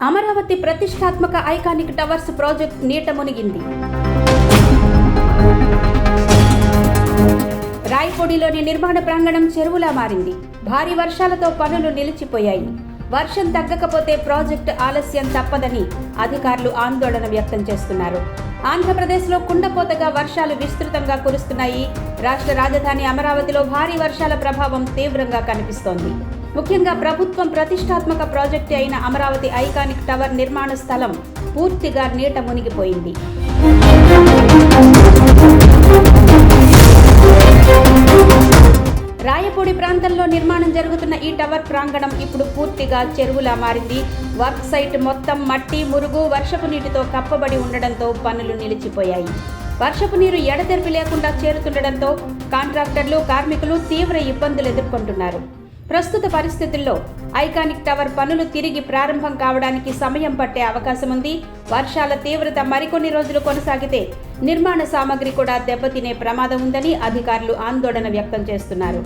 అమరావతి ప్రతిష్టాత్మక iconic towers project నీట మునిగింది. రాయపూడిలోని నిర్మాణ ప్రాంగణం చెరువులా మారింది. భారీ వర్షాలతో పనులు నిలిచిపోయాయి. వర్షం తగ్గకపోతే ప్రాజెక్టు ఆలస్యం తప్పదని అధికారులు ఆందోళన వ్యక్తం చేస్తున్నారు. ఆంధ్రప్రదేశ్లో కుండపోతగా వర్షాలు విస్తృతంగా కురుస్తున్నాయి. రాష్ట్ర రాజధాని అమరావతిలో భారీ వర్షాల ప్రభావం తీవ్రంగా కనిపిస్తోంది. ముఖ్యంగా ప్రభుత్వం ప్రతిష్టాత్మక ప్రాజెక్టు అయిన అమరావతి ఐకానిక్ టవర్ నిర్మాణ స్థలం పూర్తిగా నీట మునిగిపోయింది. రాయపూడి ప్రాంతంలో నిర్మాణం జరుగుతున్న ఈ టవర్ ప్రాంగణం ఇప్పుడు పూర్తిగా చెరువులా మారింది. వర్క్ సైట్ మొత్తం మట్టి, మురుగు, వర్షపు నీటితో కప్పబడి ఉండడంతో పనులు నిలిచిపోయాయి. వర్షపు నీరు ఎడతెరిపి లేకుండా చేరుతుండడంతో కాంట్రాక్టర్లు, కార్మికులు తీవ్ర ఇబ్బందులు ఎదుర్కొంటున్నారు. ప్రస్తుత పరిస్థితుల్లో ఐకానిక్ టవర్ పనులు తిరిగి ప్రారంభం కావడానికి సమయం పట్టే అవకాశం ఉంది. వర్షాల తీవ్రత మరికొన్ని రోజులు కొనసాగితే నిర్మాణ సామగ్రి కూడా దెబ్బతినే ప్రమాదం ఉందని అధికారులు ఆందోళన వ్యక్తం చేస్తున్నారు.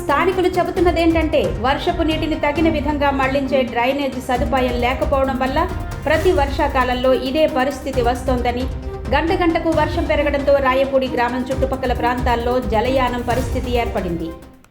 స్థానికులు చెబుతున్నదేంటంటే వర్షపు నీటిని తగిన విధంగా మళ్లించే డ్రైనేజ్ సదుపాయం లేకపోవడం వల్ల ప్రతి వర్షాకాలంలో ఇదే పరిస్థితి వస్తోందని, గంట గంటకు వర్షం పెరగడంతో రాయపూడి గ్రామం చుట్టుపక్కల ప్రాంతాల్లో జలయానం పరిస్థితి ఏర్పడింది.